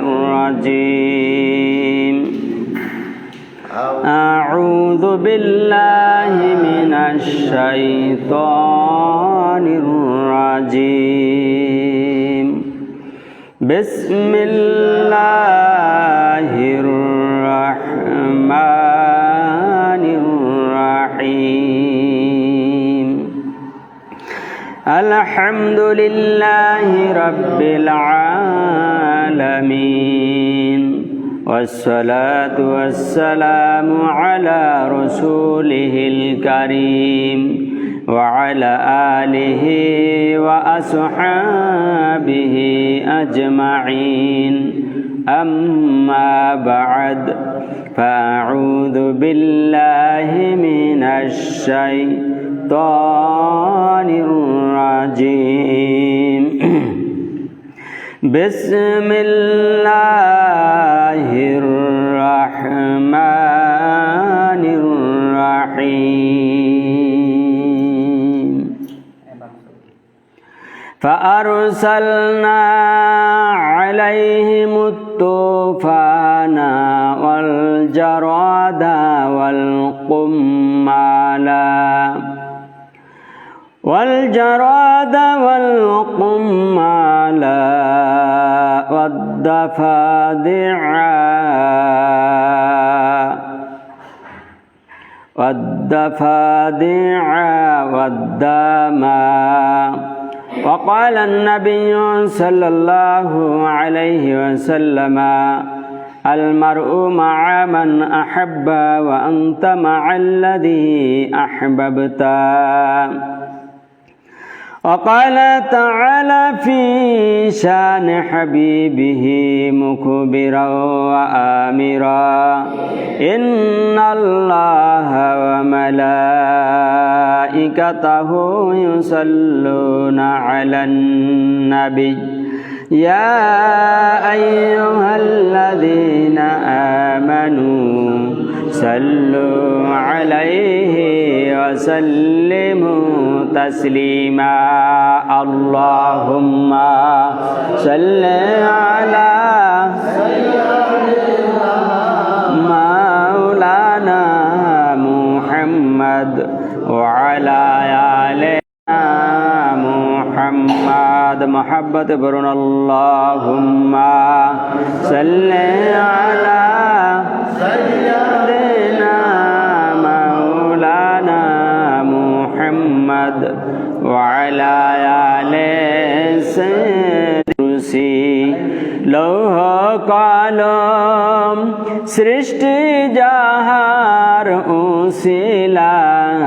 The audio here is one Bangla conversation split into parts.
الرجيم أعوذ بالله من الشيطان الرجيم بسم الله الرحمن الرحيم الحمد لله رب العالمين والصلاة والسلام على رسوله الكريم وعلى آله وأصحابه أجمعين أما بعد فأعوذ بالله من الشيطان الرجيم بسم الله الرحمن الرحيم فأرسلنا عليهم الطوفان والجراد والقمل والضفادع والدم وقال النبي صلى الله عليه وسلم المرء مع من أحب وأنت مع الذي أحببت وقال تعالى في شان حبيبه مخبرا وآمرا إن الله وملائكته يصلون على النبي يا أيها الذين آمنوا صلوا عليه وسلموا تسليما اللهم صل على مولانا محمد وعلى آله محمد محبت برون اللهم صل على سيدنا مولانا محمد وعلى آله লৌহ কলম সৃষ্টি যাহার উসিলায়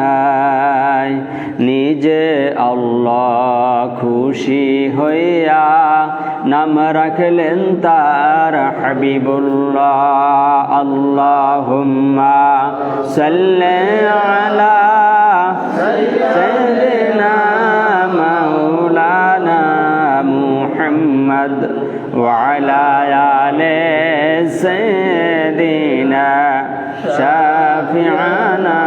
নিজে আল্লাহ খুশি হইয়া নাম রাখলেন তার হাবিবুল্লাহ আল্লাহুম্মা সাল্লি আলা সাইয়্যিদিনা মাওলানা মুহাম্মদ وعلى آل سيدنا شافعنا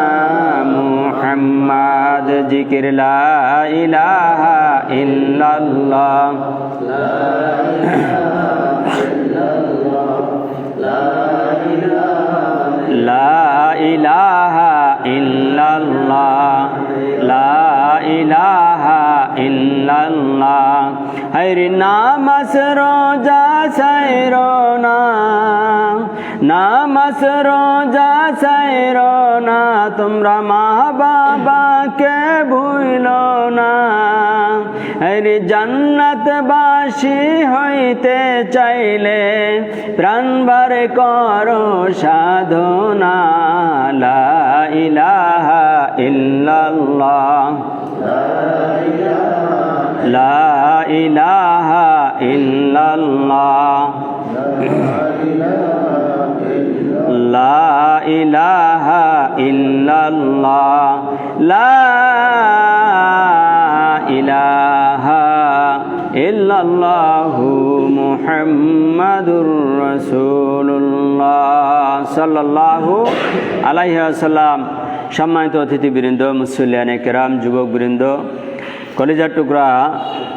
محمد ذكر لا إله إلا الله لا إله إلا الله لا إله إلا الله হরি নামাজ রোজা সাইরো না নামাজ রোজা সাইরো না তোমরা মা বাবাকে ভুলো না হরি জান্নাতবাসী হইতে চাইলে প্রাণভর করো সাধনা লা ইলাহা ইল্লাল্লাহ লা ইলাহা ইল্লাল্লাহ লা ইলাহা ইল্লাল্লাহ লা ইলাহা ইল্লাল্লাহু মুহাম্মাদুর রাসূলুল্লাহ সাল্লাল্লাহু আলাইহি ওয়াসাল্লাম। সম্মানিত অতিথিবৃন্দ, মুসল্লিয়ানে কেরাম, যুবকবৃন্দ, কলিজার টুকরা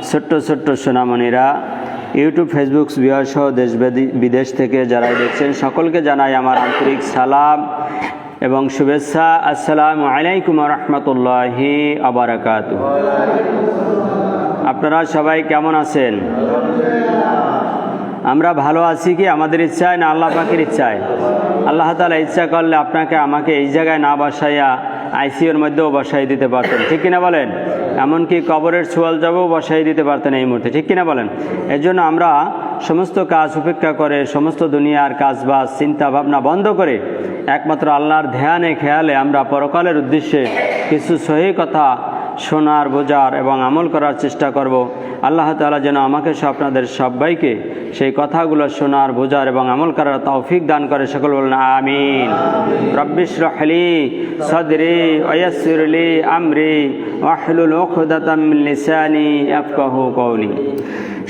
ছোট্ট ছোট্ট সোনামণিরা, ইউটিউব, ফেসবুক ভিউয়ার সহ দেশ বিদেশ থেকে যারা দেখছেন সকলকে জানাই আমার আন্তরিক সালাম এবং শুভেচ্ছা। আসসালামু আলাইকুম ওয়া রাহমাতুল্লাহি ওয়া বারাকাতুহু। আপনারা সবাই কেমন আছেন? আমরা ভালো আছি কি আমাদের ইচ্ছায় না আল্লাহ পাকের ইচ্ছায়? আল্লাহ তাআলা ইচ্ছা করলে আপনাকে আমাকে এই জায়গায় না বসাইয়া আইসিইউর মধ্যেও বসাই দিতে পারতেন, ঠিক কিনা বলেন? এমনকি কবরের ছোঁয়াল যাবেও বসাই দিতে পারতেন এই মুহূর্তে, ঠিক কিনা বলেন? এর জন্য আমরা সমস্ত কাজ উপেক্ষা করে, সমস্ত দুনিয়ার কাজবাজ চিন্তা ভাবনা বন্ধ করে একমাত্র আল্লাহর ধ্যানে খেয়ালে আমরা পরকালের উদ্দেশ্যে কিছু সহি কথা শোনার, বোঝার এবং আমল করার চেষ্টা করব। আল্লাহ তাআলা যেন আমাকে আপনাদের সবাইকে সেই কথাগুলো শোনার, বোঝার এবং আমল করার তৌফিক দান করে। সকল বলেন আমিন। রব্বি ইশরাহ লি সাদরি ওয়া ইয়াসসির লি আমরি ওয়াহলুল উকদাতাম মিন লিসানি ইয়াফকাহু কওলি।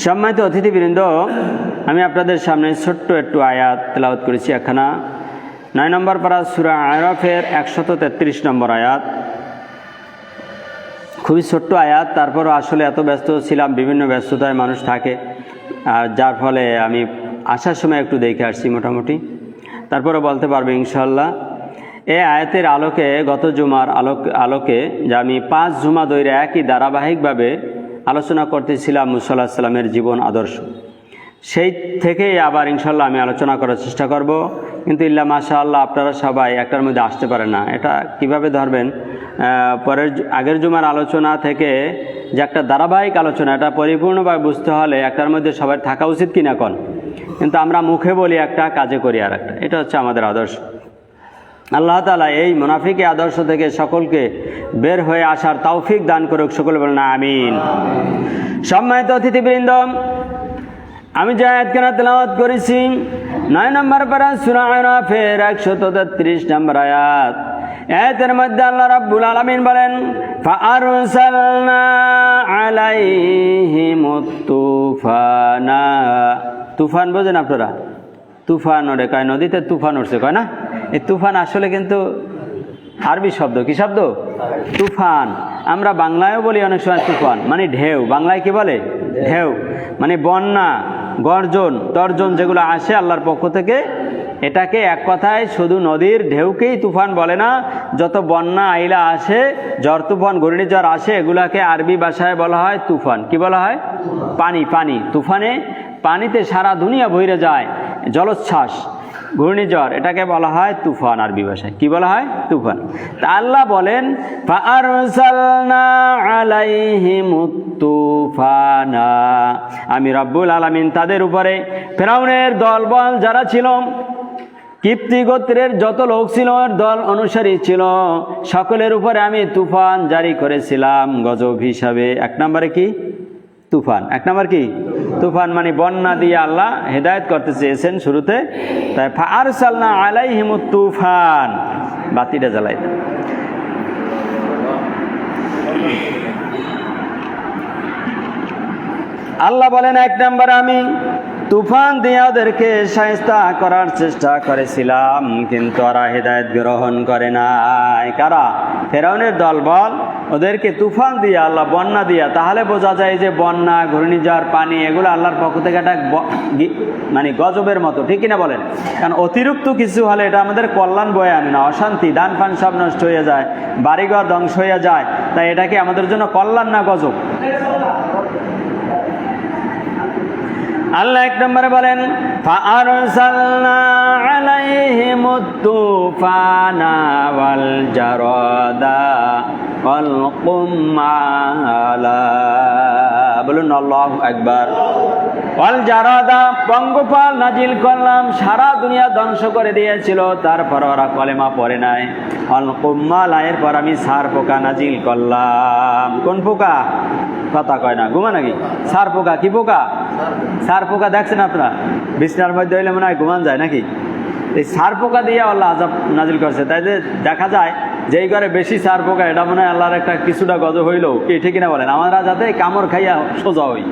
সম্মানিত অতিথিবৃন্দ, আমি আপনাদের সামনে ছোট্ট একটু আয়াত তেলাওয়াত করেছি। একখানা 9 নম্বর পারা সূরা আরাফের 133 নম্বর আয়াত। খুবই ছোট্ট আয়াত, তারপরও আসলে এত ব্যস্ত ছিলাম, বিভিন্ন ব্যস্ততায় মানুষ থাকে, আর যার ফলে আমি আসার সময় একটু দেখে আসছি মোটামুটি, তারপরে বলতে পারবো ইনশাল্লাহ। এই আয়াতের আলোকে, গত জুমার আলোকে যে আমি 5 জুমা ধরে একই ধারাবাহিকভাবে আলোচনা করতেছিলাম মুসা আলাইহিস সালামের জীবন আদর্শ, সেই থেকেই আবার ইনশাল্লাহ আমি আলোচনা করার চেষ্টা করব। কিন্তু ইল্লা মাশাআল্লাহ আপনারা সবাই একটার মধ্যে আসতে পারেন না। এটা কিভাবে ধরবেন? আগের জুমার আলোচনা থেকে যে একটা ধারাবাহিক আলোচনা, এটা পরিপূর্ণভাবে বুঝতে হলে একটার মধ্যে সবাই থাকা উচিত কিনা কোন? কিন্তু আমরা মুখে বলি একটা, কাজে করি আর একটা। এটা হচ্ছে আমাদের আদর্শ। আল্লাহ তাআলা এই মুনাফিকি আদর্শ থেকে সকলকে বের হয়ে আসার তৌফিক দান করুক। সকলে বলেন আমিন। সম্মানিত অতিথিবৃন্দ, আমি যে আয়াতখানা তেলাওয়াত করেছি 9 নম্বর পারা সূরা আরাফের 133 নম্বর আয়াত। আয়াতের মধ্যে আল্লাহ রাব্বুল আলামিন বলেন, ফাআরসালনা আলাইহিমুত তুফানা। তুফান বোঝেন আপনারা? তুফান ওরে কয়, নদীতে তুফান উঠছে কয় না? এই তুফান আসলে কিন্তু আরবি শব্দ। কি শব্দ? তুফান। আমরা বাংলায়ও বলি অনেক সময় তুফান মানে ঢেউ। বাংলায় কি বলে? ঢেউ। মানে বন্যা, গর্জন, তর্জন যেগুলো আসে আল্লাহর পক্ষ থেকে, এটাকে এক কথায় শুধু নদীর ঢেউকেই তুফান বলে না। যত বন্যা আইলা আসে, ঝড় তুফান, ঘূর্ণিঝড় আসে, এগুলাকে আরবি ভাষায় বলা হয় তুফান। কি বলা হয়? পানি। পানি। তুফানে পানিতে সারা দুনিয়া বইরে যায়, জলোচ্ছ্বাস, ঘূর্ণিঝড়, এটাকে বলা হয় তুফান আরবি ভাষায়। কি বলা হয়? তুফান। তা আল্লাহ বলেন, ফাআরসালনা আলাইহিমুত তুফানা। আমি রব্বুল আলামিন তাদের উপরে, ফিরআউনের দলবল যারা ছিল, কিপ্তি গোত্রের যত লোক ছিল, দল অনুসারী ছিল, সকলের উপরে আমি তুফান জারি করেছিলাম গজব হিসাবে। 1 নম্বরে কি? তুফান। 1 নম্বর কি? তুফান মানে বন্যা দিয়ে আল্লাহ হেদায়েত করতে চেয়েছেন শুরুতে, তাই ফাআরসালনা আলাইহিমুত তুফান। বাতিটা জ্বালাই দেন। আল্লাহ বলেন 1 নম্বর আমি তুফান দিয়ে ওদেরকে শায়েস্তা করার চেষ্টা করেছিলাম, কিন্তু ওরা হেদায়েত গ্রহণ করে নাই। কারা? ফিরআউনের দলবল। ওদেরকে তুফান দিয়ে, আল্লাহ বন্যা দিয়া, তাহলে বোঝা যায় যে বন্যা, ঘূর্ণিঝড়, পানি এগুলো আল্লাহর পক্ষ থেকে একটা মানে গজবের মতো, ঠিক কিনা বলেন? কারণ অতিরিক্ত কিছু হলে এটা আমাদের কল্যাণ বয়ে আনে না, অশান্তি, দান ফান সব নষ্ট হয়ে যায়, বাড়িঘর ধ্বংস হয়ে যায়। তাই এটাকে আমাদের জন্য কল্যাণ না গজব? আল্লাহ 1 নম্বরে বলেন, ফাআরসালনা আলাইহিমুত তুফানা ওয়াল জারাদা ওয়াল কুম্মালা। বলুন আল্লাহু আকবার। ওয়াল জারাদা, পঙ্গপাল নাজিল করলাম, সারা দুনিয়া ধ্বংস করে দিয়েছিল, তারপর ওরা কলেমা পড়ে নাই। ওয়াল কুম্মালা, এরপর আমি সার পোকা নাজিল করলাম। কোন পোকা? কথা কয় না, ঘুমা নাকি? সার পোকা। কি পোকা? সার পোকা। দেখছেন আপনারা? বিছনার মধ্যে হইলে মনে হয় ঘুমান যায় নাকি? এই সার পোকা দিয়ে আল্লাহ আযাব নাজিল করছে। তাই যে দেখা যায় যেই ঘরে বেশি সার পোকা, এটা মনে হয় আল্লাহর একটা কিছুটা গজব হইল কি, ঠিক না বলেন? আমরা যাতে কামড় খাইয়া সোজা হই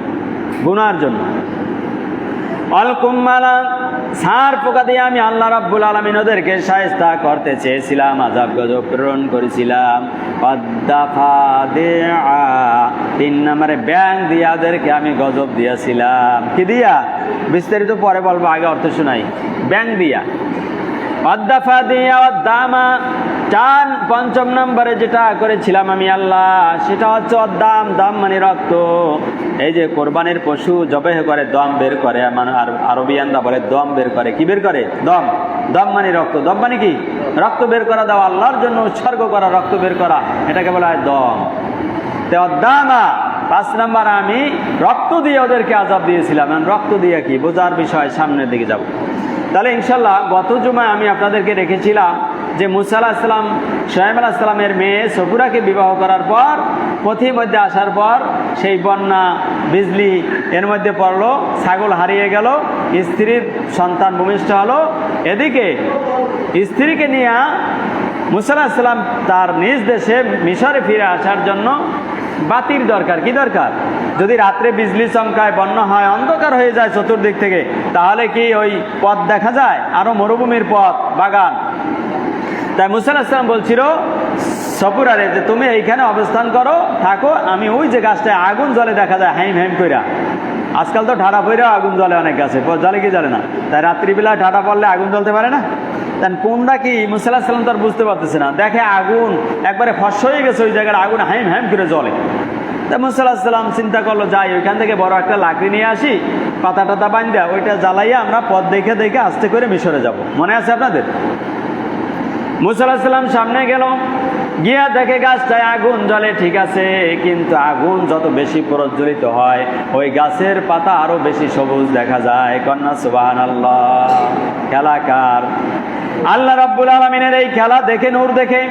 গুনার জন্য। অল কুম্মালা সার পোকা দিয়ে আমি আল্লাহ রাব্বুল আলামিন ওদেরকে শায়েস্তা করতে চেয়েছিলাম, আযাব গজব প্রেরণ করেছিলাম। তিন নম্বরে ব্যাং দিয়া ওদেরকে আমি গজব দিয়েছিলাম। কি দিয়া? বিস্তারিত পরে বলবো, আগে অর্থ শোনাই। ব্যাং দিয়া, অদ্দাফা দিয়া, অদ্দামা। চার পঞ্চম নম্বরে যেটা করেছিলাম আমি আল্লাহ, সেটা হচ্ছে অদ্দাম। দাম মানে রক্ত। এই যে কোরবানির পশু জবেহ করে দম বের করে, মানে আরবিয়ানরা বলে দম বের করে। কি বের করে? দম। দম মানে রক্ত। দম মানে কি? রক্ত বের করা, দেওয়া আল্লাহর জন্য উৎসর্গ করা, রক্ত বের করা, এটাকে বলা হয় দম। অদ্দামা। 5 নম্বর আমি রক্ত দিয়ে ওদেরকে আযাব দিয়েছিলাম। রক্ত দিয়ে কি বোঝার বিষয়, সামনের দিকে যাব। তাহলে ইনশাল্লাহ গত জুমায় আমি আপনাদেরকে রেখেছিলাম যে মুসা আলাইহিস সালাম শুআয়ব আলাইহিস সালামের মেয়ে সফুরাকে বিবাহ করার পর, পথির মধ্যে আসার পর সেই বন্যা, বিজলি এর মধ্যে পড়লো, ছাগল হারিয়ে গেল, স্ত্রীর সন্তান ভূমিষ্ঠ হলো। এদিকে স্ত্রীকে নিয়ে মুসা আলাইহিস সালাম তার নিজ দেশে মিশরে ফিরে আসার জন্য বাতির দরকার। কি দরকার? যদি রাত্রে বিজলি চমকায়, বন্যা হয়, অন্ধকার হয়ে যায় চতুর্দিক থেকে, তাহলে কি ওই পথ দেখা যায়? আরো মরুভূমির পথ, বাগান। তাই মুসা আলাইহিস সালাম বলছিল সফুরারে যে তুমি এইখানে অবস্থান করো, থাকো, আমি ওই যে গাছটায় আগুন জ্বলে দেখা যায় হাইম হাইম কইরা। আজকাল তো ঠাডা পইরা আগুন জ্বলে অনেক গাছে, জ্বলে কি জ্বলে না? তাই রাত্রিবেলা ঠাডা পড়লে আগুন জ্বলতে পারে না? তাই কোনটা কি মুসা আলাইহিস সালাম তো আর বুঝতে পারতেছে না। দেখে আগুন একবারে ফস হয়ে গেছে, ওই জায়গার আগুন হাইম হাইম করে জ্বলে। তাই মুসা আলাইহিস সালাম চিন্তা করলো, যাই ওইখান থেকে বড় একটা লাকড়ি নিয়ে আসি, পাতা টাতা বান্ধা ওইটা জ্বালাইয়া আমরা পথ দেখে দেখে আস্তে করে মিশরে যাব। মনে আছে আপনাদের? মুসা আলাইহিস সালাম সামনে গেল, গিয়া দেখে গাছটায় আগুন জ্বলে, ঠিক আছে, কিন্তু আগুন যত বেশি প্রজ্বলিত হয় ওই গাছের পাতা আরো বেশি সবুজ দেখা যায়। কন্যা সুবহানাল্লাহ। খেলাকার আল্লাহ রাব্বুল আলামিনের এই খেলা দেখে, নূর দেখে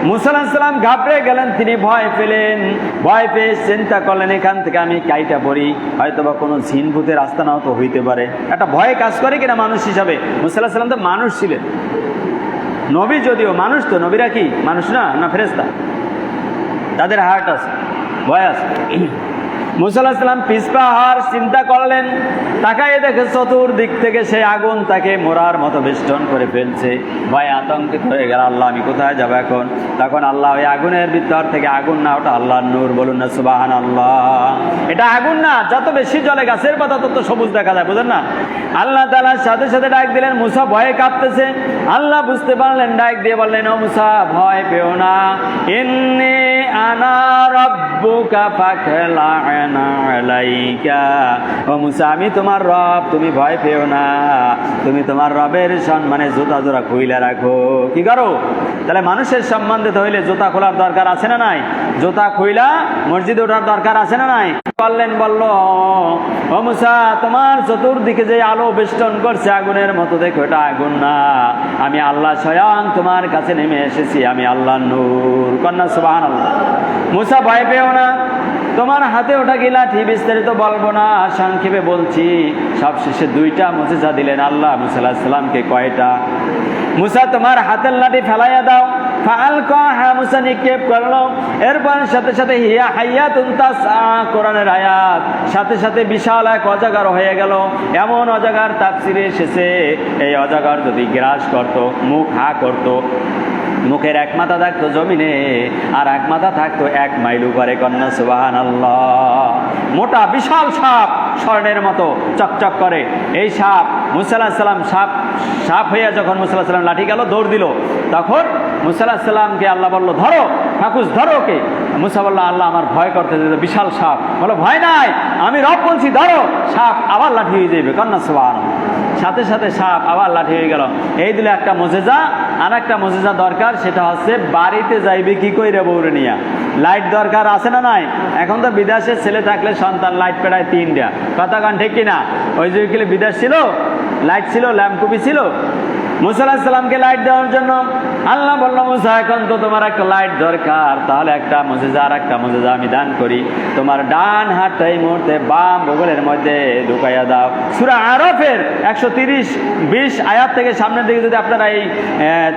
মুসা আলাইহিস সালাম ঘাবড়ে গেলেন। তিনি ভয় পেলেন। ভয় পেয়ে চিন্তা করলেন, এখান থেকে আমি কাইটা পড়ি, হয়তোবা কোনো জিন ভূতের আস্তানাও তো হইতে পারে। একটা ভয় কাজ করে কিনা মানুষ হিসাবে? মুসা আলাইহিস সালাম তো মানুষ ছিলেন, নবী যদিও মানুষ, তো নবীরা কি মানুষ না? না ফেরেশতা? তাদের হার্ট আছে, ভয় আছে। মুসা আলাইহিস সালাম পিছপা হওয়ার চিন্তা করলেন। তাকায় দেখে চতুর্দিক থেকে সেই আগুন তাকে মোরার মতো বেষ্টন করে ফেলছে। ভয় আতঙ্কিত হয়ে গেল, আল্লাহ আমি কোথায় যাব এখন? তখন আল্লাহ ওই আগুনের ভিতর থেকে, আগুন না, ওটা আল্লাহর নূর, বলুন না সুবহানাল্লাহ। এটা আগুন না, যত বেশি জ্বলে গাছের পাতা তত সবুজ দেখা যায়, বুঝেন না? আল্লাহ তাআলা সাথে সাথে ডাক দিলেন। মুসা ভয়ে কাঁপতেছে। আল্লাহ বুঝতে পারলেন, ডাক দিয়ে বললেন, ও মুসা ভয় পেও না, ইন্নী আনা রাব্বুকা ফাখলা আলাইকা। ও মুসা আমি তোমার রব, তুমি ভয় পেও না, তুমি তোমার রবের সম্মানে জুতা জোড়া খুইলা রাখো। কি করো? তাহলে মানুষের সম্মান দিতে হইলে জুতা খোলার দরকার আছে না নাই? জুতা খুইলা মসজিদে ওঠার দরকার আছে না নাই? বললেন, বলল, ও মুসা তোমার চতুর্দিকে যে আলো বেষ্টন করছে আগুনের মতো, দেখো এটা আগুন না, আমি আল্লাহ স্বয়ং তোমার কাছে নেমে এসেছি, আমি আল্লাহর নূর। কন্যা সুবহানাল্লাহ। মুসা ভয় পেও না, তোমার হাতে ওটা কি লাঠি? বিস্তারিত বলবো না, সংক্ষেপে বলছি। সবশেষে 2টা মুজিজা দিলেন আল্লাহ মুসা আলাইহিস সালামকে। কয়টা? মুসা তোমার হাতের লাঠি ফেলাইয়া দাও। ফাআলকাহা, মুসা নিক্ষেপ করলো। এরপর সাথে সাথে হিয়া হাইয়াতুন তাসআ, কোরআনের আয়াত, সাথে সাথে বিশাল এক অজগর হয়ে গেল। এমন অজগর তাফসিরে এসেছে, এই অজগর যদি গ্রাস করত, মুখ হা করত, মুখের এক মাথা থাকতো জমিনে আর এক মাথা থাকতো 1 মাইল উপরে। কন্যা সুবহানাল্লাহ। মোটা বিশাল সাপ, স্বর্ণের মতো চকচক করে। এই সাপ মুসা আলাইহিস সালাম সাপ হইয়া যখন মুসা আলাইহিস সালাম লাঠি গেল, দৌড় দিল, তখন মুসা আলাইহিস সালামকে আল্লাহ বলল, ধরো ফাকুস, ধরো ওকে। মুসা বলল, আল্লাহ আমার ভয় করতেছে, বিশাল সাপ। বলো ভয় নাই, আমি রব বলছি, ধরো। সাপ আবার লাঠি হয়ে যাবে। কন্যা সুবহানাল্লাহ। সাথে সাথে সাপ আবার লাঠি হয়ে গেল। এই দিলে একটা মুজিজা। আর একটা মুজিজা দরকার, সেটা হচ্ছে বাড়িতে যাইবে কি কইরা বউরে নিয়া। লাইট দরকার আছে না নাই? এখন তো বিদেশে ছেলে থাকলে সন্তান লাইট পেড়ায় 3টা। কথা কান ঠিক কিনা? ওই যে বিদেশ ছিল, লাইট ছিল, ল্যাম্প টুপি ছিল, মুসা আলাইহিস সালামকে লাইট দেওয়ার জন্য আল্লাহ বলল, মুসা এখন তো তোমার একটা লাইট দরকার, তাহলে একটা মুজিজা আর একটা মুজিজা আমি দান করি, তোমার ডান হাতটা এই মুহূর্তে বাম বগলের মধ্যে ঢুকাইয়া দাও। সূরা আরাফের 130-20 আয়াত থেকে সামনের দিকে যদি আপনারা এই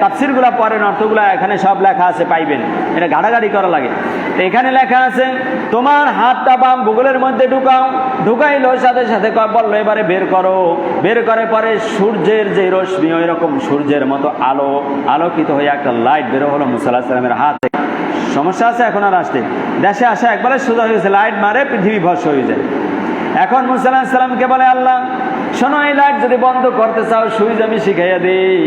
তাফসিরগুলো পড়েন, অর্থগুলো এখানে সব লেখা আছে, পাইবেন। এটা ঘাটাঘাটি করা লাগে। তো এখানে লেখা আছে তোমার হাতটা বাম বগলের মধ্যে ঢুকাও। ঢুকাইলো, সাথে সাথে বললো এবারে বের করো। বের করে পরে সূর্যের যে রশ্মি, ওই রকম সূর্যের মতো আলোকিত হয়ে একটা লাইট বেরো হলো মুসা আলাইহিস সালামের হাতে। সমস্যা আছে এখন আর আসতে, দেশে আসা একবারে সোজা হয়ে গেছে, লাইট মারে পৃথিবী ভস্ম হয়ে যায়। এখন মুসা আলাইহিস সালামকে বলে আল্লাহ, শোনো, এই লাইট যদি বন্ধ করতে চাও সুইচ আমি শিখাইয়া দিই।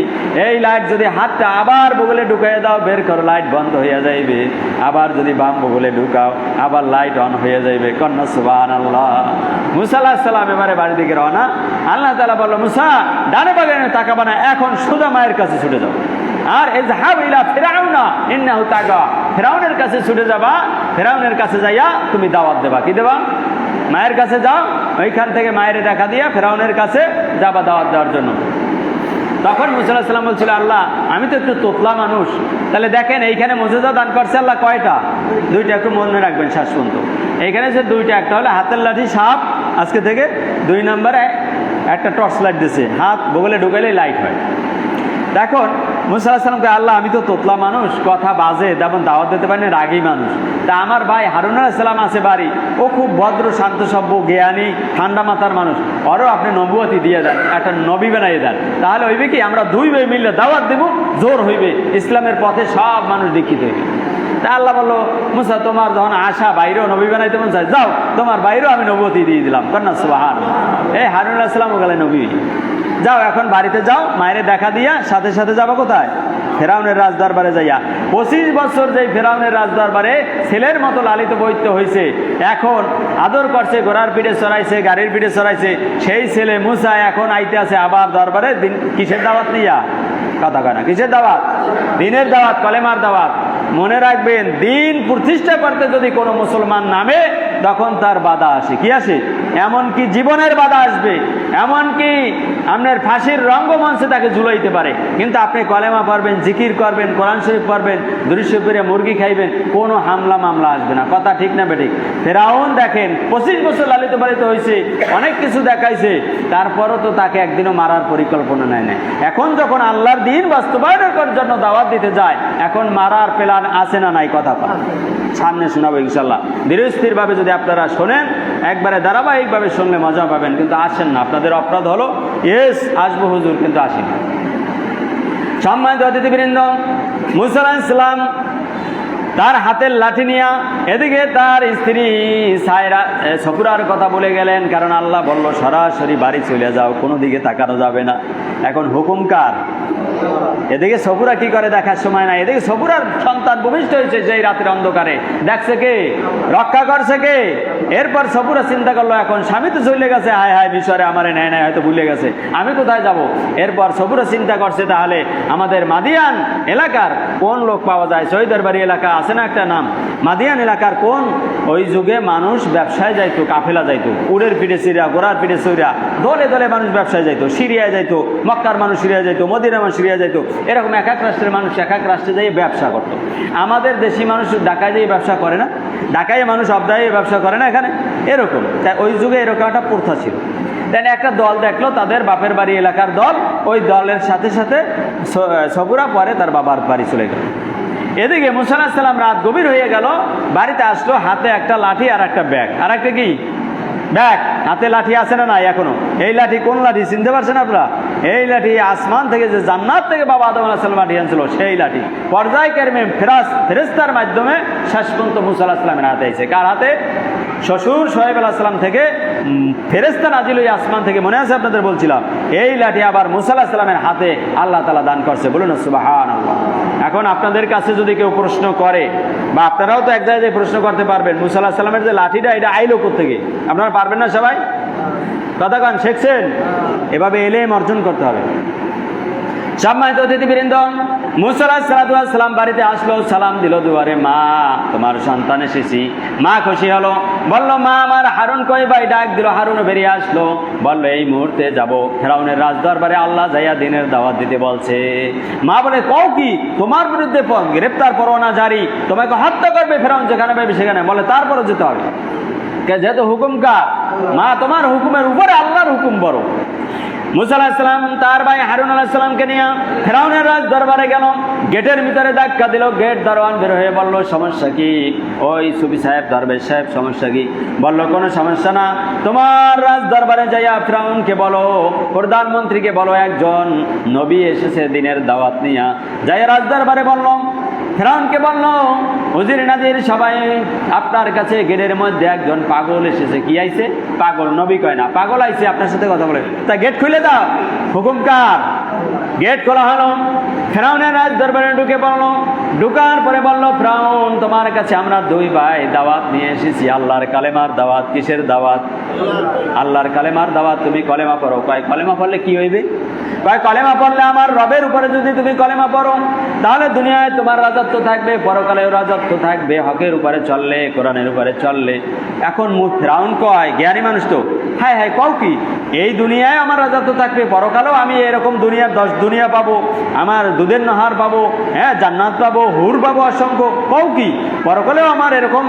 এই লাইট যদি হাতটা আবার বগলে ঢুকাইয়া দাও, বের করো, লাইট বন্ধ হইয়া যাইবে। আবার যদি বাম বগলে ঢুকাও, আবার লাইট অন হইয়া যাইবে। কন্যা সুবহানাল্লাহ। মুসা আলাইহিস সালাম এবারে বাড়ি দিকে রওনা। আল্লাহ তাআলা বলল, মুসা ডানে বামে তাকাবা না, এখন সোজা মায়ের কাছে ছুটে যাও। আর ইযহাব ইলা ফিরআউনা ইন্নাহু তাগা, ফিরআউনের কাছে ছুটে যাবা। ফিরআউনের কাছে যাইয়া তুমি দাওয়াত দেবা। কি দেবা? মায়ের কাছে যাও, ওইখান থেকে মায়ের দেখা দিয়া ফিরআউনের কাছে যাবা দাওয়াত দেওয়ার জন্য। তখন মুসা আলাইহিস সালাম বলছিল, আল্লাহ আমি তো একটু তোতলা মানুষ, তাহলে দেখেন এইখানে মুজিজা দান করছে আল্লাহ কয়টা? দুইটা, একটু মনে রাখবেন শেষ পর্যন্ত। এইখানে যে দুইটা, একটা হলে হাতের লাঠি সাপ আজকে থেকে, 2 নম্বরে একটা টর্চ লাইট দিয়েছে, হাত বগলে ঢুকাইলেই লাইট হয়। দেখুন মুসা আলাইহিস সালামকে, আল্লাহ আমি তো তোতলা মানুষ, কথা বাজে, তেমন দাওয়াত দিতে পারি না, রাগী মানুষ। তা আমার ভাই হারুন আলাইহিস সালাম আছে বাড়ি, ও খুব ভদ্র শান্ত সভ্য জ্ঞানী ঠান্ডা মাথার মানুষ, ওরও আপনি নবুয়তি দিয়ে দেন, একটা নবী বানাই দেন, তাহলে হইবে কি আমরা 2 ভাই মিললে দাওয়াত দেব, জোর হইবে, ইসলামের পথে সব মানুষ দীক্ষিত হইবে। তা আল্লাহ বললো, মুসা তোমার যখন আশা বাইরেও নবী বানাইতে মন চায়, যাও তোমার বাইরেও আমি নবুয়তি দিয়ে দিলাম। কন্যা সুবহানাল্লাহ। এই হারুন আলাইহিস সালাম গেলে নবী। যাও এখন বাড়িতে যাও, মায়ের দেখা দিয়া সাথে সাথে যাবো কোথায়? ফেরাউনের রাজদরবারে যাইয়া। 25 বছর যেই ফেরাউনের রাজদরবারে ছেলের মতো লালিত বৈত্য হয়েছে, এখন আদর করছে, ঘোড়ার পিঠে চড়াইছে, গাড়ির পিঠে চড়াইছে, সেই ছেলে মুসা এখন আইতে আছে আবার দরবারে। কিসের দাওয়াত নিয়া? কথা কয় না, কিসের দাওয়াত? দিনের দাওয়াত, কলেমার দাওয়াত। মনে রাখবেন, দিন প্রতিষ্ঠা করতে যদি কোনো মুসলমান নামে, তখন তার বাধা আসে। কি আসে? এমনকি জীবনের বাধা আসবে, এমনকি আপনার ফাঁসির রঙ্গমঞ্চে তাকে ঝুলাইতে পারে। কিন্তু আপনি কলেমা পড়বেন, জিকির করবেন, কোরআন শরীফ পড়বেন, দুরূদ শরীফ পড়ে মুরগি খাইবেন, কোনো হামলা মামলা আসবে না। কথা ঠিক না বেঠিক? ফেরাউন দেখেন 25 বছর লালিত পালিত হয়েছে, অনেক কিছু দেখাইছে, তারপরও তো তাকে একদিনও মারার পরিকল্পনা নেয় না। এখন যখন আল্লাহর দিন বাস্তবায়নের জন্য দাওয়াত দিতে যায়, এখন মারার প্ল্যান আছে না নাই? কথা সামনে শোনাবো ইনশাল্লাহ। ধীরে স্থির ভাবে যদি আপনারা শোনেন, একবারে ধারাবাহিকভাবে শুনলে মজা পাবেন। কিন্তু আসেন না, আপনাদের অপরাধ হলো, আসবো হুজুর, কিন্তু আসেন। সম্মানিত অতিথিবৃন্দ, মুসা আলাইহিস সালাম তার হাতের লাঠি নিয়া এদিকে তার স্ত্রী সফুরার কথা বলে গেলেন, কারণ আল্লাহ বলল সরাসরি বাড়ি চলে যাও, কোনো দিকে তাকানো যাবে না। এখন হুকুম কার? এদিকে সফুরা কি করে দেখার সময় না, এদিকে সফুরার সন্তান ভূমিষ্ঠ হয়েছে যেই রাতের অন্ধকারে, দেখছে কে? রক্ষা করছে কে? এরপর সফুরা চিন্তা করলো, এখন স্বামী তো চলে গেছে, হায় হায় বিষয়ে আমারে নেয় নাই, হয়তো ভুলে গেছে, আমি কোথায় যাব? এরপর সফুরা চিন্তা করছে, তাহলে আমাদের মাদিয়ান এলাকার কোন লোক পাওয়া যায়? শহীদের বাড়ি এলাকা আছে না একটা নাম, মাদিয়ান এলাকার কোন ওই যুগে মানুষ ব্যবসায় যাইতো, কাফেলা যাইতো, উড়ের পিঠে সিরিয়া, ঘোড়ার পিঠে সিরিয়া, দলে দলে মানুষ ব্যবসায় যাইতো, সিরিয়ায় যাইতো, মক্কার মানুষ সিরিয়া যাইতো, মদিনার মানুষ সিরিয়া যাইতো, এরকম এক এক রাষ্ট্রের মানুষ এক এক রাষ্ট্রে যাই ব্যবসা করতো। আমাদের দেশি মানুষ ঢাকায় যাই ব্যবসা করে না, ঢাকায় মানুষ অবদায় ব্যবসা করে না এখানে, এরকম। তাই ওই যুগে এরকম একটা প্রথা ছিল। দেন একটা দল দেখলো, তাদের বাপের বাড়ি এলাকার দল, ওই দলের সাথে সাথে সফুরা পরে তার বাবার বাড়ি চলে গেল। এদিকে মুসা আলাইহিস সালাম রাত গভীর হয়ে গেল, বাড়িতে আসলো, হাতে একটা লাঠি আর একটা ব্যাগ, আর একটা কি ব্যাগ, হাতে লাঠি আছে না নাই এখনো? এই লাঠি কোন লাঠি চিনতে পারছেন আপনারা? এই লাঠি আসমান থেকে, যে জান্নাত থেকে বাবা আদম আলাইহিস সালাম লাঠি আনছিল, সেই লাঠি পর্যায়ক্রমে ফেরেশতার মাধ্যমে শেষ পর্যন্ত মুসা আলাইহিস সালামের হাতে আইছে। কার হাতে? শ্বশুর শোয়েব আলাইহিস সালাম থেকে ফেরেশতা নাজিল হয়ে আসমান থেকে, মনে আছে আপনাদের বলছিলাম, এই লাঠি আবার মুসা আলাইহিস সালামের হাতে আল্লাহ তাআলা দান করছে। বলুন সুবহানাল্লাহ। এখন আপনাদের কাছে যদি কেউ প্রশ্ন করে, বা আপনারাও তো এক জায়গায় প্রশ্ন করতে পারবেন, মুসা আলাইহিস সালামের যে লাঠিটা, এটা আইলো কোত্থেকে? আপনারা পারবেন না সবাই? কথা কান শিখছেন? এভাবে এলেম অর্জন করতে হবে। সম্মানিত অতিথিবৃন্দ, মুসা আলাইহিস সালাম বাড়িতে আসলো, সালাম দিল দুয়ারে, মা তোমার সন্তান এসেছি। মা খুশি হলো, বলল মা আমার হারুন কই? ভাই ডাক দিল, হারুন বেরিয়ে আসলো, বলল এই মুহূর্তে যাব ফেরাউনের রাজদরবারে, আল্লাহ যাইয়া দিনের দাওয়াত দিতে বলছে। মা বলে কও কি? তোমার বিরুদ্ধে গ্রেপ্তার পরোয়ানা জারি, তোমাকে হত্যা করবে ফেরাউন, যেখানে পাবে সেখানে। বলে তারপরও যেতে হবে, যেহেতু হুকুম কার? মা তোমার হুকুমের উপরে আল্লাহর হুকুম বড়। মুসা আলাইহিস সালাম তার ভাই হারুন আলাইহিস সালামকে নিয়ে ফেরাউনের রাজ দরবারে গেল, গেটের ভিতরে ধাক্কা দিল, গেট দারোয়ান বের হয়ে বলল সমস্যা কি? ওই সুফি সাহেব, দরবেশ সাহেব, সমস্যা কি? বলল কোনো সমস্যা না, তোমার রাজ দরবারে যাইয়া ফেরাউনকে বলো, প্রধানমন্ত্রীকে বলো একজন নবী এসেছে দিনের দাওয়াত নিয়া। যাইয়া রাজ দরবারে বলল, ফেরাউনকে বলল উজির নাজির সবাই আপনার কাছে, গেটের মধ্যে একজন পাগল এসেছে। কি আইছে? পাগল, নবী কয় না, পাগল আইছে আপনার সাথে কথা বলে। তা গেট খুলে দাও, হুকুম কার? গেট খোলা হলো, ফেরাউনের রাজ দরবারে ঢুকে পড়লো। ঢুকার পরে বলল ফেরাউন তোমার কাছে আমরা দুই ভাই দাওয়াত নিয়ে এসেছি, আল্লাহর কালেমার দাওয়াত। কিসের দাওয়াত? আল্লাহর কালেমার দাওয়াত। তুমি কলেমা পড়ো। কয় কলেমা পড়লে কি হইবে? কয় কলেমা পড়লে আমার রবের উপরে যদি তুমি কলেমা পড়ো তাহলে দুনিয়ায় তোমার রাজত্ব থাকবে, পরকালেও রাজত্ব থাকবে, হকের উপরে চললে, কোরআনের উপরে চললে। এখন ফেরাউন কয়, জ্ঞানী মানুষ তো, হ্যাঁ হ্যাঁ কও কি? এই দুনিয়ায় আমার রাজত্ব থাকবে, পরকালেও আমি এরকম দুনিয়ার 10 দুনিয়া পাবো, আমার দুধের নহর পাবো, হ্যাঁ জান্নাত পাবো, হুর পাবো অসংখ্য। কও কি পরকালেও আমার এরকম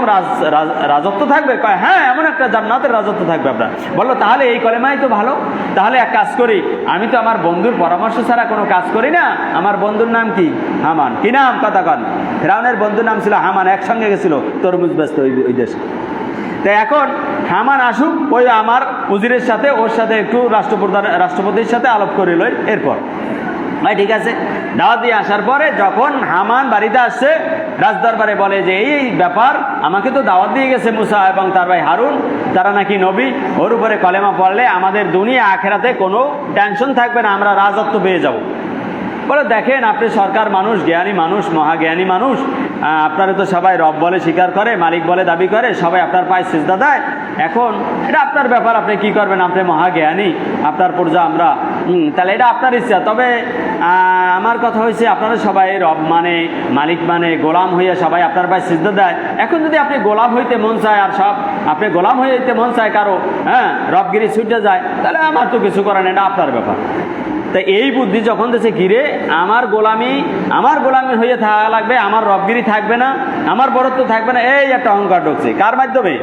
রাজত্ব থাকবে? কয় হ্যাঁ, এমন একটা জান্নাতের রাজত্ব থাকবে আপনার। বললো তাহলে এই কলেমাই তো ভালো, তাহলে এক কাজ করি, আমি তো আমার বন্ধুর পরামর্শ ছাড়া কোনো কাজ করি না। আমার বন্ধুর নাম কি? হামান। কি নাম? কথা কন। ফেরাউনের বন্ধুর নাম ছিল হামান, একসঙ্গে গেছিল তরমুজ ব্যস্ত ওই দেশে। তো এখন হামান আসুক, ওই আমার উজিরের সাথে, ওর সাথে একটু রাষ্ট্রপতির সাথে আলাপ করে লই। এরপর ভাই ঠিক আছে, দাওয়াত দিয়ে আসার পরে যখন হামান বাড়িতে আসছে, রাজদরবারে বলে যে এই ব্যাপার, আমাকে তো দাওয়াত দিয়ে গেছে মুসা এবং তার ভাই হারুন, তারা নাকি নবী, ওর উপরে কলেমা পড়লে আমাদের দুনিয়া আখেরাতে কোনো টেনশন থাকবে না, আমরা রাজত্ব পেয়ে যাব। বলে দেখেন আপনি সরকার মানুষ, জ্ঞানী মানুষ, মহাজ্ঞানী মানুষ, আপনারা তো সবাই রব বলে স্বীকার করে, মালিক বলে দাবি করে, সবাই আপনার পায়ে সিজদা দেয়। এখন এটা আপনার ব্যাপার, আপনি কি করবেন, আপনি মহাজ্ঞানী, আপনার পর্যা আমরা, তাহলে এটা আপনার ইচ্ছা। তবে আমার কথা হয়েছে আপনারা সবাই রব মানে, মালিক মানে, গোলাম হইয়া সবাই আপনার পায়ে সিজদা দেয়। এখন যদি আপনি গোলাম হইতে মন চায়, আর সব আপনি গোলাম হইতে মন চায় কারো, হ্যাঁ রবগিরি ছুটে যায়, তাহলে আমার তো কিছু করেন, এটা আপনার ব্যাপার। তা এই বুদ্ধি যখন দেশে ঘিরে আমার গোলামি হয়ে থাকা লাগবে, আমার রবগিরি থাকবে না, আমার বরত্ব থাকবে না, এই একটা অহংকার ঢুকছে। কার মাধ্যমে?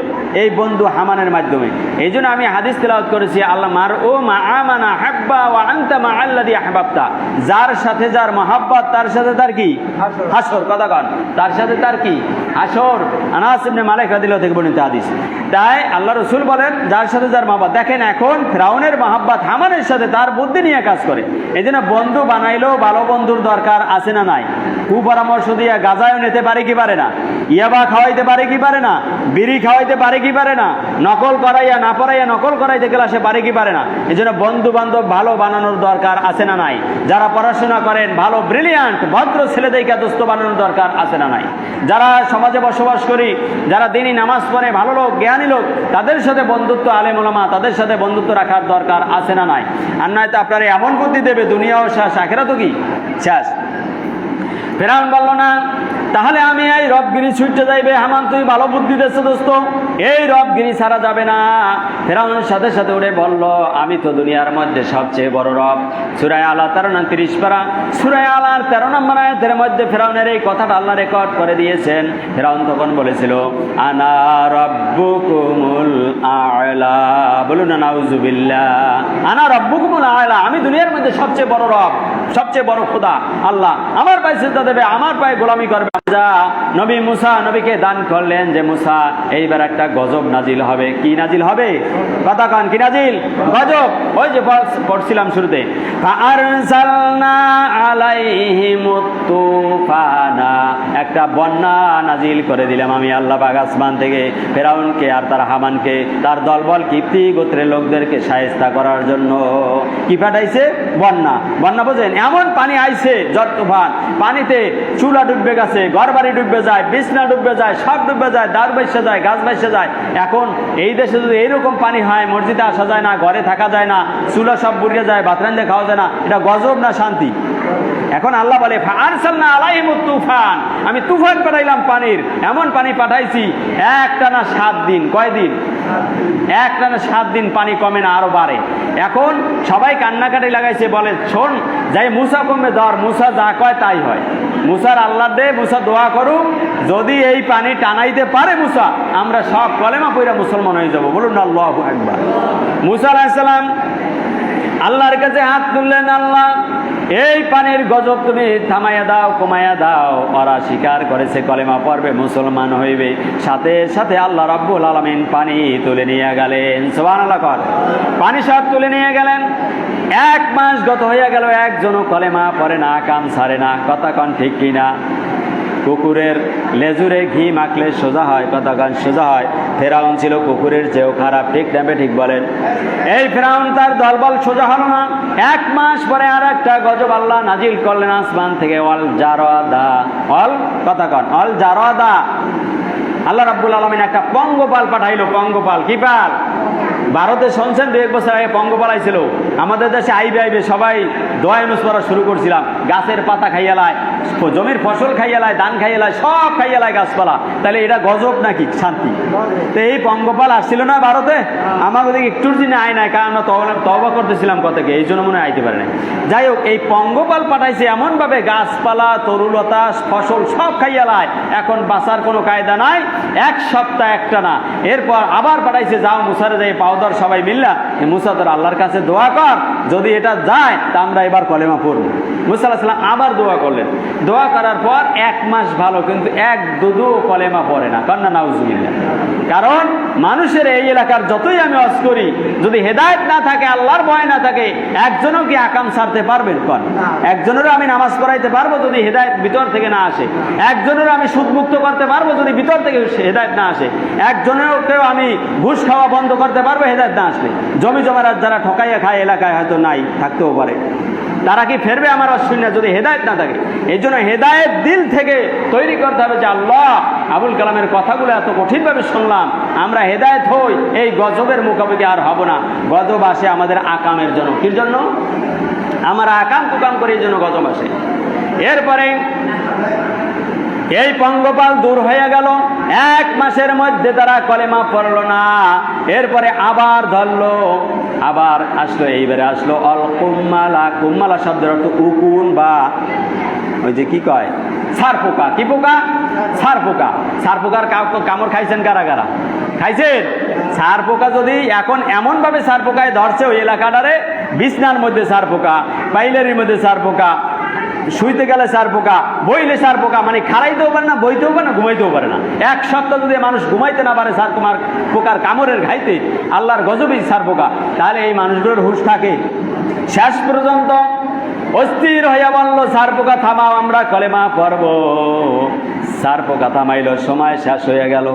এই বন্ধু হামানের মাধ্যমে। এই জন্য আমি হাদিস তেলাওয়াত করেছি, আল্লাহ মার ও মা আমানা হাব্বা ওয়া আনতা মা আল্লাযী আহবাবতা, যার সাথে যার মহাব্বত তার সাথে তার কি হাসর। কথা কন, তার সাথে তার কি হাসর। আনাস ইবনে মালিক রাদিয়াল্লাহু থেকে বর্ণিত হাদিস। তাই আল্লাহ রাসূল বলেন যার সাথে যার মহাব্বত। দেখেন এখন ফিরআউনের মহাব্বত হামানের সাথে, তার বুদ্ধি নিয়ে কাজ করে। এই জন্য বন্ধু বানাইলেও ভালো বন্ধুর দরকার আছে না নাই? কুপরামর্শ দিয়ে গাঁজাও নিতে পারে কি পারে না? ইয়াবা খাওয়াইতে পারে কি পারে না? বিড়ি খাওয়াইতে পারে কি পারে না? নকল করাইয়া না পড়াইয়া নকল করাইতে গেলে সে পারে কি পারে না? এই জন্য বন্ধু বান্ধব ভালো বানানোর দরকার আছে না নাই? যারা পড়াশোনা করেন ভালো ব্রিলিয়ান্ট ভদ্র ছেলেদেরকে দোস্ত বানানোর দরকার আছে না নাই? যারা সমাজে বসবাস করি, যারা দিনই নামাজ পড়ে, ভালো লোক, জ্ঞানী লোক, তাদের সাথে বন্ধুত্ব, আলেম ওলামা, তাদের সাথে বন্ধুত্ব রাখার দরকার আছে না নাই? আর নয়তো আপনারা এমন বুদ্ধি দেবে দুনিয়াও শেষ, আখিরাতও কি শেষ। ফেরাউন বলল না, তাহলে আমি এই রবগিরি ছুটতে যাইবে। হামান তুই ভালো বুদ্ধি দিচ্ছ দোস্ত, এই রবগিরি ছাড়া যাবে না। ফেরাউনের সাথে সাথে উঠে বলল, আমি তো দুনিয়ার মধ্যে সবচেয়ে বড় রব। সূরা আলা 13-30 পারা, সূরা আলার 13 নম্বর আয়াতের মধ্যে ফেরাউনের এই কথাটা আল্লাহ রেকর্ড করে দিয়েছেন। ফেরাউন তখন বলেছিল, আনা রব্বুকুমুল আ'লা। বলুন না নাউযুবিল্লাহ। আনা রব্বুকুমুল আ'লা, আমি দুনিয়ার মধ্যে সবচেয়ে বড় রব, সবচেয়ে বড় খোদা আল্লাহ। আমার পায়ে সিজদা দেবে, আমার পায়ে গোলামি করবে। নবী মুসা নবীকে দান করলেন যে মুসা এইবার একটা গজব নাজিল হবে। কি নাজিল হবে? কথা কান, কি নাজিল? গজব। ওই যে পড়ছিলাম শুরুতে, ফাআরসালনা আলাইহিমুত তুফানা, একটা বন্যা নাজিল করে দিলাম আমি আল্লাহ পাক আসমান থেকে ফেরাউনকে আর তার হামানকে, তার দলবল কিপ্তি গোত্রের লোকদেরকে শায়েস্তা করার জন্য। কি পাঠাইছে? বন্যা। বন্যা বোঝেন? এমন পানি আইছে, ঝড় তুফান, পানিতে চুলা ডুববে গেছে, ঘর বাড়ি ডুববে যায়, বিছনা ডুববে যায়, সব ডুববে যায়, দাঁড় বাইসে যায়, গাছ বাইসে যায়। এখন এই দেশে যদি এইরকম পানি হয়, মসজিদে আসা যায় না, ঘরে থাকা যায় না, চুলা সব বুড়িয়ে যায়, ভাত রান্ধে খাওয়া যায় না, এটা গজব না শান্তি? এখন আল্লাহ বলে ফাআরসালনা আলাইহিমুত তুফান, আমি তুফান পাঠাইলাম পানির, এমন পানি পাঠাইছি একটানা 7 দিন। কয়দিন? একটানা 7 দিন পানি কমে না, আরো বাড়ে। এখন সবাই কান্নাকাটি লাগাইছে, বলে শোন যাই মুসা কমে ধর, মুসা যা কয় তাই হয়। মুসার আল্লাহ দে, মুসা দোয়া করুক, যদি এই পানি টানাইতে পারে মুসা, আমরা সব কলেমা পইরা মুসলমান হয়ে যাব। বলুন আল্লাহু আকবার। মুসা আলাইহিস সালাম আল্লাহর কাছে হাত তুললেন, আল্লাহ এই পানির গজব তুমি থামাইয়া দাও, কমাইয়া দাও। ওরা স্বীকার করেছে, কলেমা পড়বে, মুসলমান হইবে। সাথে সাথে আল্লাহ রাব্বুল আলামিন পানি তুলে নিয়ে গেলেন। সুবহানাল্লাহ কর। পানি সব তুলে নিয়ে গেলেন। 1 মাস গত হইয়া গেল, একজনও কলেমা পড়ে না, কাম ছাড়ে না। কথা কন ঠিক কিনা? কুকুরের লেজুরে ঘি মাখলে সোজা হয়, কথা কন সোজা হয়। ফেরাউন ছিল কুকুরের চেয়েও খারাপ, ঠিক না ঠিক বলেন? এই ফেরাউন তার দলবল সোজা হলো না। 1 মাস পরে আর একটা গজব আল্লাহ নাজিল করলেন আসমান থেকে, অল জারাদা। অল কথা কন, অল জারাদা। আল্লাহ রাব্বুল আলামিন একটা পঙ্গপাল পাঠাইলো। পঙ্গপাল কি পাল? ভারতে শুনছেন 2-1 বছর আগে পঙ্গপাল আইছিল। আমাদের দেশে আইবে সবাই দোয়া ইউনুস পড়া শুরু করছিলাম। গাছের পাতা খাইয়া লায়, জমির ফসল খাইয়া লায়, ধান খাইয়া লায়, সব খাইয়া লায় গাছপালা। তাহলে এটা গজব নাকি শান্তি? তো এই পঙ্গপাল আসছিল না ভারতে, আমার ওদিকে একটুর দিনে আয় নাই, কারণ তওবা করতেছিলাম কতকে, এই জন্য মনে হয় আইতে পারে না। যাই হোক, এই পঙ্গপাল পাঠাইছে এমনভাবে গাছপালা, তরুলতা, ফসল সব খাইয়া লায়। এখন বাঁচার কোনো কায়দা নাই। 1 সপ্তাহ একটা না। এরপর আবার পাঠাইছে, যাও মুসারে যাই পাউদার সবাই মিল্লা, মুসা তোর আল্লাহর কাছে দোয়া কর, যদি এটা যায় তা আমরা এবার কলেমা পড়ব। মুসা আলাইহিস সালাম আবার দোয়া করলেন। দোয়া করার পর 1 মাস ভালো, কিন্তু 1 দুদু কলেমা পড়ে না। কন্যা নাউজুবিল্লাহ। কারণ মানুষের এই এলাকার যতই আমি ওয়াজ করি, যদি হেদায়েত না থাকে, আল্লাহর ভয় না থাকে, একজনও কি আকাম ছাড়তে পারবেন? কোন একজনেরও আমি নামাজ পড়াইতে পারবো যদি হেদায়েত ভিতর থেকে না আসে? একজনেরও আমি সুদমুক্ত করতে পারবো যদি ভিতর থেকে হেদায়েত না আসে? একজনেরকেও আমি ঘুষ খাওয়া বন্ধ করতে পারবো হেদায়েত না আসলে? জমি জমারাত যারা ঠকাইয়া খায় এলাকায় হয়তো নাই, থাকতেও পারে, তারা কি ফেরবে আমার অশ্বিনা যদি হেদায়েত না থাকে? এই জন্য হেদায়েত দিল থেকে তৈরি করতে হবে যে আল্লাহ আবুল কালামের কথাগুলো এত কঠিনভাবে শুনলাম, আমরা হেদায়েত হই, এই গজবের মুখোমুখি আর হব না। গজব আসে আমাদের আকামের জন্য। কির জন্য? আমরা আকাম কুকাম করি, এই জন্য গজব আসে। এরপরে এই পঙ্গপাল দূর হয়ে গেল। 1 মাসের মধ্যে তারা কলেমা পড়ল না। এরপরে আবার ধরলো, আবার আসলো। এইবারে আসলো অল কুম্মালা। কুম্মালা শব্দের অর্থ উকুন বা ওই যে কি কয় ছার পোকা। কি পোকা? ছার পোকা। ছার পোকার কামড় খাইছেন কারা কারা? খাইছেন? ছার পোকা যদি এখন এমন ভাবে ছার পোকায় ধরছে ওই এলাকাটারে, বিছনার মধ্যে ছার পোকা, পাইলারির মধ্যে ছার পোকা, শুইতে গেলে ছার পোকা, বইলে ছার পোকা, মানে খাড়াইতেও পারে না, বইতেও পারে না, ঘুমাইতেও পারে না। 1 সপ্তাহ যদি মানুষ ঘুমাইতে না পারে ছার পোকার কামড়ের ঘাইতে, আল্লাহর গজবই ছার পোকা, তাহলে এই মানুষগুলোর হুঁশ থাকে? শেষ পর্যন্ত অস্থির হইয়া বলল, ছার পোকা থামাও, আমরা কলেমা পড়ব। ছার পোকা থামাইল। সময় শেষ হয়ে গেল,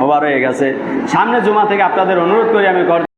ওভার হয়ে গেছে। সামনে জুমা থেকে আপনাদের অনুরোধ করি আমি